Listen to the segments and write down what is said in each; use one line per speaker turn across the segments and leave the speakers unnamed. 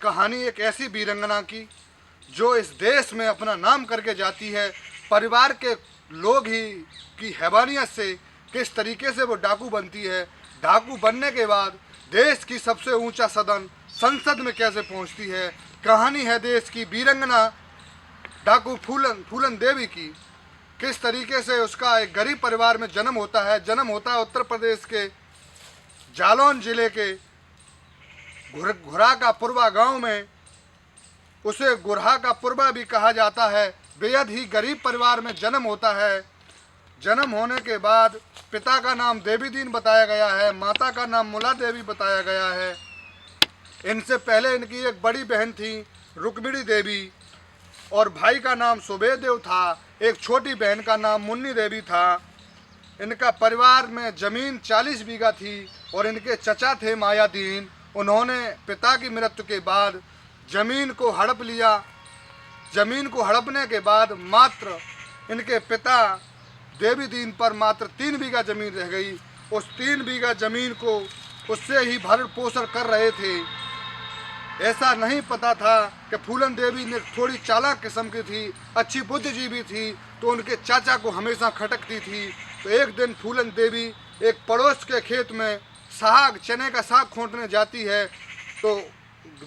कहानी एक ऐसी वीरंगना की जो इस देश में अपना नाम करके जाती है। परिवार के लोग ही की हैवानियत से किस तरीके से वो डाकू बनती है, डाकू बनने के बाद देश की सबसे ऊंचा सदन संसद में कैसे पहुंचती है। कहानी है देश की वीरंगना डाकू फूलन देवी की। किस तरीके से उसका एक गरीब परिवार में जन्म होता है। जन्म होता है उत्तर प्रदेश के जालौन जिले के घुरा का पुरवा गांव में। उसे गुरहा का पुरवा भी कहा जाता है। बेहद ही गरीब परिवार में जन्म होता है। जन्म होने के बाद पिता का नाम देवी दीन बताया गया है, माता का नाम मुला देवी बताया गया है। इनसे पहले इनकी एक बड़ी बहन थी रुक्मिणी देवी और भाई का नाम सुबेदेव था। एक छोटी बहन का नाम मुन्नी देवी था। इनका परिवार में ज़मीन 40 बीघा थी और इनके चचा थे मायादीन। उन्होंने पिता की मृत्यु के बाद ज़मीन को हड़प लिया। ज़मीन को हड़पने के बाद मात्र इनके पिता देवी दीन पर मात्र 3 बीघा ज़मीन रह गई। उस 3 बीघा ज़मीन को उससे ही भरण पोषण कर रहे थे। ऐसा नहीं पता था कि फूलन देवी ने थोड़ी चालाक किस्म की थी, अच्छी बुद्धिजीवी थी, तो उनके चाचा को हमेशा खटकती थी। तो एक दिन फूलन देवी एक पड़ोस के खेत में साग चने का साग खोंटने जाती है। तो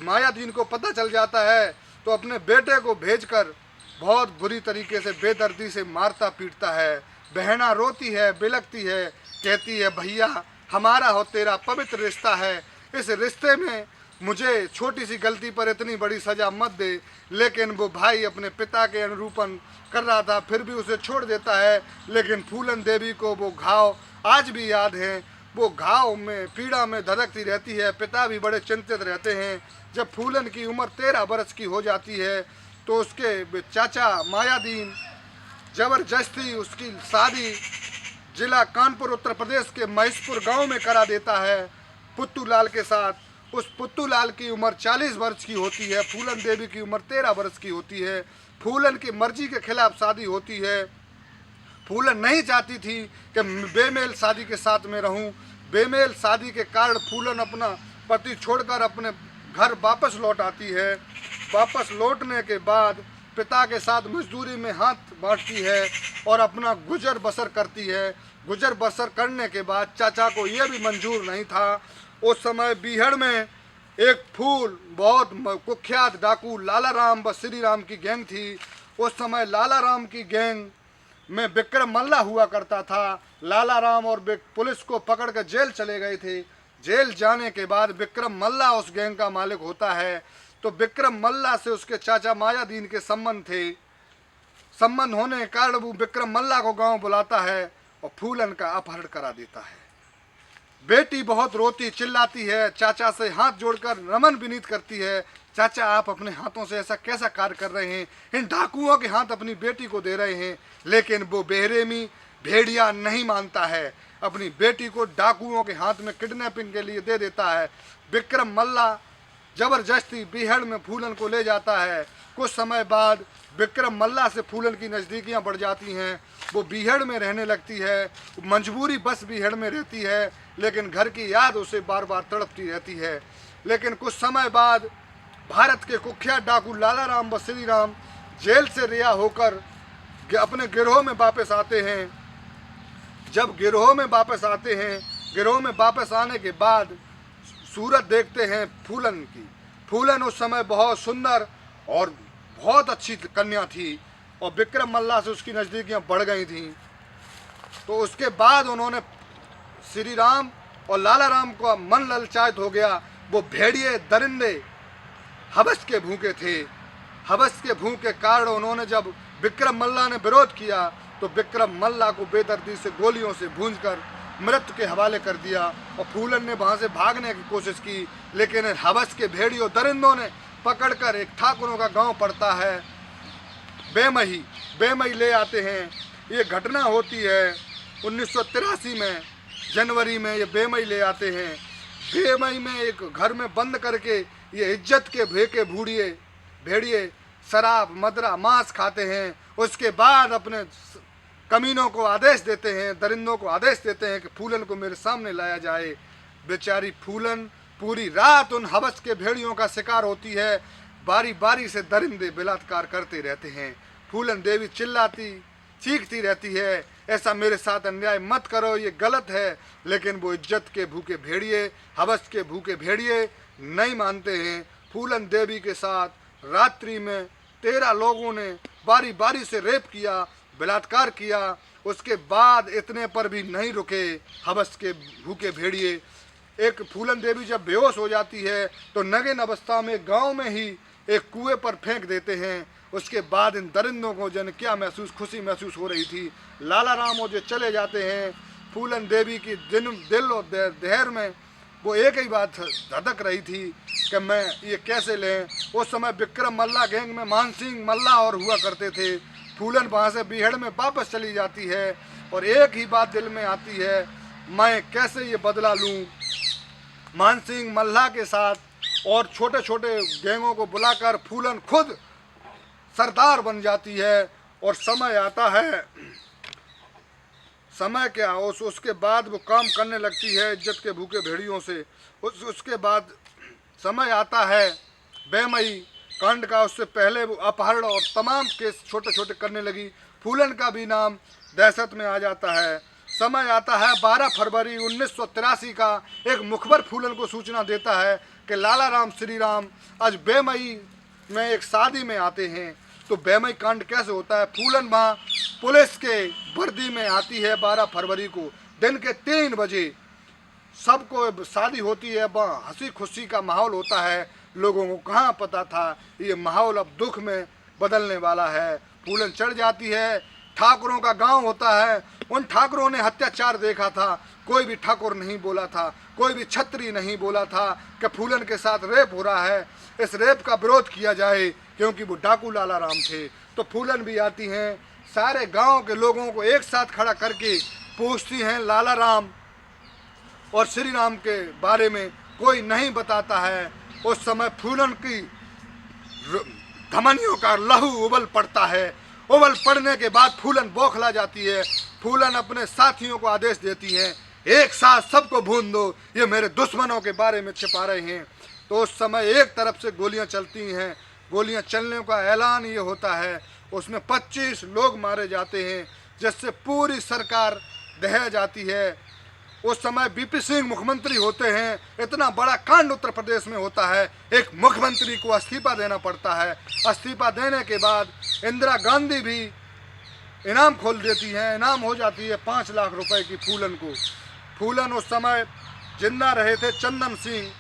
मायादीन को पता चल जाता है, तो अपने बेटे को भेजकर बहुत बुरी तरीके से बेदर्दी से मारता पीटता है। बहना रोती है, बिलखती है, कहती है भैया हमारा और तेरा पवित्र रिश्ता है, इस रिश्ते में मुझे छोटी सी गलती पर इतनी बड़ी सज़ा मत दे। लेकिन वो भाई अपने पिता के अनुरूपण कर रहा था, फिर भी उसे छोड़ देता है। लेकिन फूलन देवी को वो घाव आज भी याद है। वो घाव में पीड़ा में धड़कती रहती है। पिता भी बड़े चिंतित रहते हैं। जब फूलन की उम्र 13 वर्ष की हो जाती है तो उसके चाचा मायादीन ज़बरदस्ती उसकी शादी जिला कानपुर उत्तर प्रदेश के महेशपुर गांव में करा देता है पुत्तू लाल के साथ। उस पुत्तू लाल की उम्र 40 वर्ष की होती है, फूलन देवी की उम्र 13 वर्ष की होती है। फूलन की मर्जी के खिलाफ शादी होती है। फूलन नहीं चाहती थी कि बेमेल शादी के साथ में रहूं। बेमेल शादी के कारण फूलन अपना पति छोड़कर अपने घर वापस लौट आती है। वापस लौटने के बाद पिता के साथ मजदूरी में हाथ बांटती है और अपना गुजर बसर करती है। गुजर बसर करने के बाद चाचा को यह भी मंजूर नहीं था। उस समय बीहड़ में एक फूल बहुत कुख्यात डाकू लाला राम व श्री राम की गैंग थी। उस समय लाला राम की गैंग में विक्रम मल्ला हुआ करता था। लाला राम और पुलिस को पकड़ कर जेल चले गए थे। जेल जाने के बाद विक्रम मल्ला उस गैंग का मालिक होता है। तो विक्रम मल्ला से उसके चाचा मायादीन के संबंध थे। संबंध होने के कारण वो विक्रम मल्ला को गांव बुलाता है और फूलन का अपहरण करा देता है। बेटी बहुत रोती चिल्लाती है, चाचा से हाथ जोड़कर नमन विनीत करती है, चाचा आप अपने हाथों से ऐसा कैसा कार्य कर रहे हैं, इन डाकुओं के हाथ अपनी बेटी को दे रहे हैं। लेकिन वो बेरहमी भेड़िया नहीं मानता है, अपनी बेटी को डाकुओं के हाथ में किडनैपिंग के लिए दे देता है। विक्रम मल्ला जबरदस्ती बीहड़ में फूलन को ले जाता है। कुछ समय बाद विक्रम मल्ला से फूलन की नज़दीकियाँ बढ़ जाती हैं। वो बीहड़ में रहने लगती है। मजबूरी बस बीहड़ में रहती है, लेकिन घर की याद उसे बार बार तड़पती रहती है। लेकिन कुछ समय बाद भारत के कुख्यात डाकू लाला राम व श्री राम जेल से रिहा होकर अपने गिरोह में वापस आते हैं। जब गिरोह में वापस आते हैं, गिरोह में वापस आने के बाद सूरत देखते हैं फूलन की। फूलन उस समय बहुत सुंदर और बहुत अच्छी कन्या थी और विक्रम मल्ला से उसकी नज़दीकियाँ बढ़ गई थीं। तो उसके बाद उन्होंने श्री राम और लाला राम का मन ललचायत हो गया। वो भेड़िए दरिंदे हवस के भूखे थे। हवस के भूख के कारण उन्होंने जब विक्रम मल्ला ने विरोध किया तो विक्रम मल्ला को बेदर्दी से गोलियों से भूंजकर मृत्यु के हवाले कर दिया। और फूलन ने वहाँ से भागने की कोशिश की, लेकिन हवस के भेड़ियों दरिंदों ने पकड़कर एक ठाकुरों का गांव पड़ता है बेमही ले आते हैं। ये घटना होती है 1983 में जनवरी में। ये बेमही ले आते हैं। बेमही में एक घर में बंद करके ये इज्जत के भेके भेड़िए शराब मदरा मांस खाते हैं। उसके बाद अपने कमीनों को आदेश देते हैं, दरिंदों को आदेश देते हैं कि फूलन को मेरे सामने लाया जाए। बेचारी फूलन पूरी रात उन हवस के भेड़ियों का शिकार होती है। बारी बारी से दरिंदे बलात्कार करते रहते हैं। फूलन देवी चिल्लाती चीखती रहती है, ऐसा मेरे साथ अन्याय मत करो, ये गलत है। लेकिन वो इज्जत के भूखे भेड़िए, हवस के भूखे भेड़िए नहीं मानते हैं। फूलन देवी के साथ रात्रि में 13 लोगों ने बारी बारी से रेप किया, बलात्कार किया। उसके बाद इतने पर भी नहीं रुके हवस के भूखे भेड़िए। एक फूलन देवी जब बेहोश हो जाती है तो नगीन अवस्था में गांव में ही एक कुएं पर फेंक देते हैं। उसके बाद इन दरिंदों को जन क्या खुशी महसूस हो रही थी। लाला राम और जो चले जाते हैं, फूलन देवी की दिल और देहर में वो एक ही बात धधक रही थी कि मैं ये कैसे लें। उस समय विक्रम मल्ला गैंग में मानसिंह मल्ला और हुआ करते थे। फूलन वहाँ से बीहड़ में वापस चली जाती है और एक ही बात दिल में आती है, मैं कैसे ये बदला लूँ। मानसिंह मल्ला के साथ और छोटे छोटे गैंगों को बुलाकर फूलन खुद सरदार बन जाती है। और समय आता है, समय क्या उसके बाद वो काम करने लगती है इज्जत के भूखे भेड़ियों से। उसके बाद समय आता है बेमई कांड का। उससे पहले वो अपहरण और तमाम केस छोटे छोटे करने लगी। फूलन का भी नाम दहशत में आ जाता है। समय आता है 12 फरवरी 1983 का। एक मुखबर फूलन को सूचना देता है कि लाला राम श्री राम आज बेमई में एक शादी में आते हैं। तो बेमई कांड कैसे होता है, फूलन वहाँ पुलिस के वर्दी में आती है 12 फरवरी को दिन के 3 बजे। सबको शादी होती है, वहाँ हंसी खुशी का माहौल होता है। लोगों को कहाँ पता था ये माहौल अब दुख में बदलने वाला है। फूलन चढ़ जाती है। ठाकुरों का गांव होता है, उन ठाकुरों ने अत्याचार देखा था। कोई भी ठाकुर नहीं बोला था, कोई भी छत्री नहीं बोला था कि फूलन के साथ रेप हो रहा है, इस रेप का विरोध किया जाए, क्योंकि वो डाकू लाला राम थे। तो फूलन भी आती हैं, सारे गांव के लोगों को एक साथ खड़ा करके पूछती हैं लाला राम और श्री राम के बारे में। कोई नहीं बताता है। उस समय फूलन की धमनियों का लहू उबल पड़ता है। उबल पड़ने के बाद फूलन बौखला जाती है। फूलन अपने साथियों को आदेश देती है, एक साथ सबको भून दो, ये मेरे दुश्मनों के बारे में छिपा रहे हैं। तो उस समय एक तरफ से गोलियां चलती हैं। गोलियां चलने का ऐलान ये होता है, उसमें 25 लोग मारे जाते हैं, जिससे पूरी सरकार दह जाती है। उस समय बीपी सिंह मुख्यमंत्री होते हैं। इतना बड़ा कांड उत्तर प्रदेश में होता है, एक मुख्यमंत्री को इस्तीफा देना पड़ता है। इस्तीफा देने के बाद इंदिरा गांधी भी इनाम खोल देती हैं। इनाम हो जाती है 5 लाख रुपए की फूलन को। फूलन उस समय जिंदा रहे थे चंदन सिंह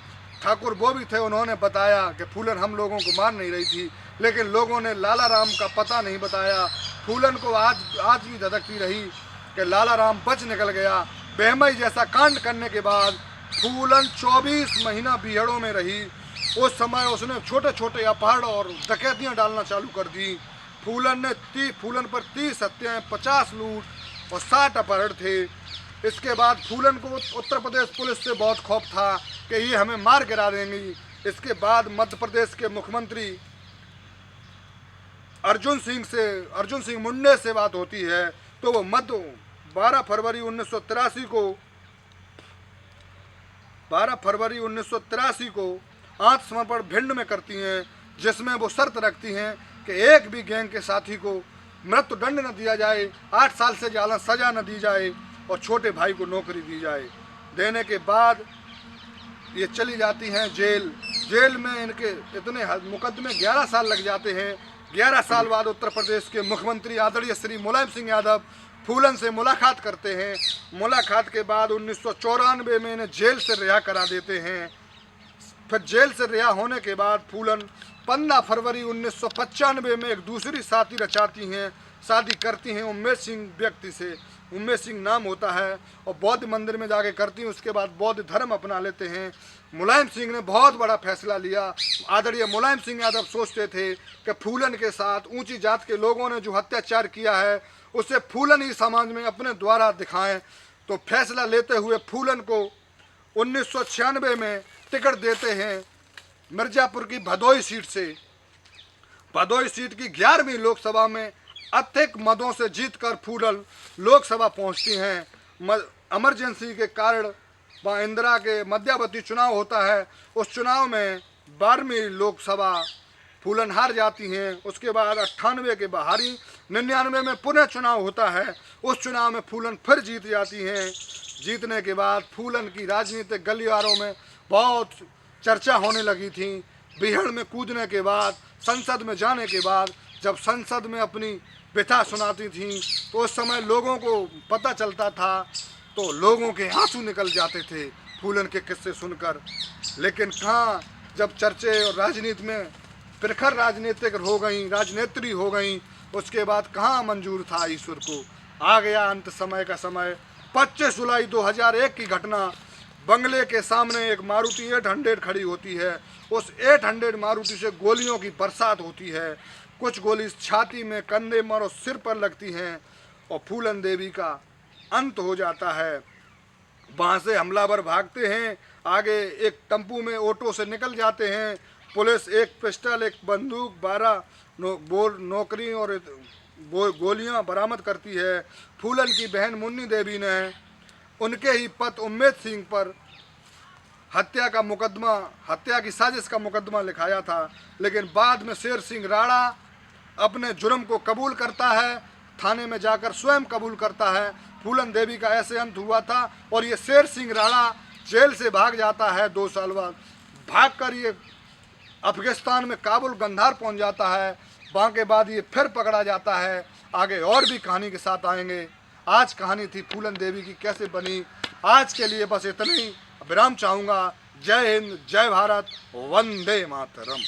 ठाकुर, वो भी थे। उन्होंने बताया कि फूलन हम लोगों को मार नहीं रही थी, लेकिन लोगों ने लाला राम का पता नहीं बताया। फूलन को आज भी धधकती रही कि लाला राम बच निकल गया। बेमई जैसा कांड करने के बाद फूलन 24 महीना बीहड़ों में रही। उस समय उसने छोटे छोटे अपहरण और डकैतियाँ डालना चालू कर दी। फूलन पर 30 हत्याएँ, 50 लूट और 60 अपहरण थे। इसके बाद फूलन को उत्तर प्रदेश पुलिस से बहुत खौफ था कि ये हमें मार गिरा देंगी। इसके बाद मध्य प्रदेश के मुख्यमंत्री अर्जुन सिंह मुंडे से बात होती है। तो वो 12 फरवरी 1983 को आत्मसमर्पण भिंड में करती हैं, जिसमें वो शर्त रखती हैं कि एक भी गैंग के साथी को मृत्यु दंड न दिया जाए, 8 साल से ज़्यादा सजा न दी जाए और छोटे भाई को नौकरी दी जाए। देने के बाद ये चली जाती हैं जेल में इनके इतने मुकदमे 11 साल लग जाते हैं। 11 साल बाद उत्तर प्रदेश के मुख्यमंत्री आदरणीय श्री मुलायम सिंह यादव फूलन से मुलाकात करते हैं। मुलाकात के बाद 1994 में इन्हें जेल से रिहा करा देते हैं। फिर जेल से रिहा होने के बाद फूलन 15 फरवरी 1995 में एक दूसरी शादी करती हैं उमेश सिंह व्यक्ति से। उमेश सिंह नाम होता है और बौद्ध मंदिर में जाके करती हैं। उसके बाद बौद्ध धर्म अपना लेते हैं। मुलायम सिंह ने बहुत बड़ा फैसला लिया। आदरणीय मुलायम सिंह यादव सोचते थे कि फूलन के साथ ऊंची जात के लोगों ने जो अत्याचार किया है उसे फूलन ही समाज में अपने द्वारा दिखाएं। तो फैसला लेते हुए फूलन को 1996 में टिकट देते हैं मिर्जापुर की भदोई सीट से। भदोई सीट की 11वीं लोकसभा में अधिक मतों से जीतकर फूलन लोकसभा पहुंचती हैं। इमरजेंसी के कारण वहाँ इंदिरा के मध्यावधि चुनाव होता है। उस चुनाव में 12वीं लोकसभा फूलन हार जाती हैं। उसके बाद 98 के बाहरी 99 में पुनः चुनाव होता है। उस चुनाव में फूलन फिर जीत जाती हैं। जीतने के बाद फूलन की राजनीतिक गलियारों में बहुत चर्चा होने लगी थी। बिहड़ में कूदने के बाद, संसद में जाने के बाद, जब संसद में अपनी व्यथा सुनाती थी तो उस समय लोगों को पता चलता था तो लोगों के आंसू निकल जाते थे फूलन के किस्से सुनकर। लेकिन कहाँ, जब चर्चे और राजनीति में प्रखर राजनीतिक हो गई, राजनेत्री हो गई, उसके बाद कहाँ मंजूर था ईश्वर को। आ गया अंत समय का समय। 25 जुलाई 2001 की घटना, बंगले के सामने एक मारुति 800 खड़ी होती है। उस 800 मारुति से गोलियों की बरसात होती है। कुछ गोली छाती में, कंधे में और सिर पर लगती हैं और फूलन देवी का अंत हो जाता है। वहाँ से हमलावर भागते हैं, आगे एक टेम्पू में ऑटो से निकल जाते हैं। पुलिस एक पिस्टल, एक बंदूक, 12 नौकरी और गोलियां बरामद करती है। फूलन की बहन मुन्नी देवी ने उनके ही पति उम्मेद सिंह पर हत्या की साजिश का मुकदमा लिखाया था। लेकिन बाद में शेर सिंह राणा अपने जुर्म को कबूल करता है, थाने में जाकर स्वयं कबूल करता है। फूलन देवी का ऐसे अंत हुआ था और ये शेर सिंह राणा जेल से भाग जाता है 2 साल बाद। भागकर ये अफगानिस्तान में काबुल गंधार पहुंच जाता है। वहाँ के बाद ये फिर पकड़ा जाता है। आगे और भी कहानी के साथ आएंगे। आज कहानी थी फूलन देवी की कैसे बनी। आज के लिए बस इतना ही विराम चाहूँगा। जय हिंद, जय भारत, वंदे मातरम।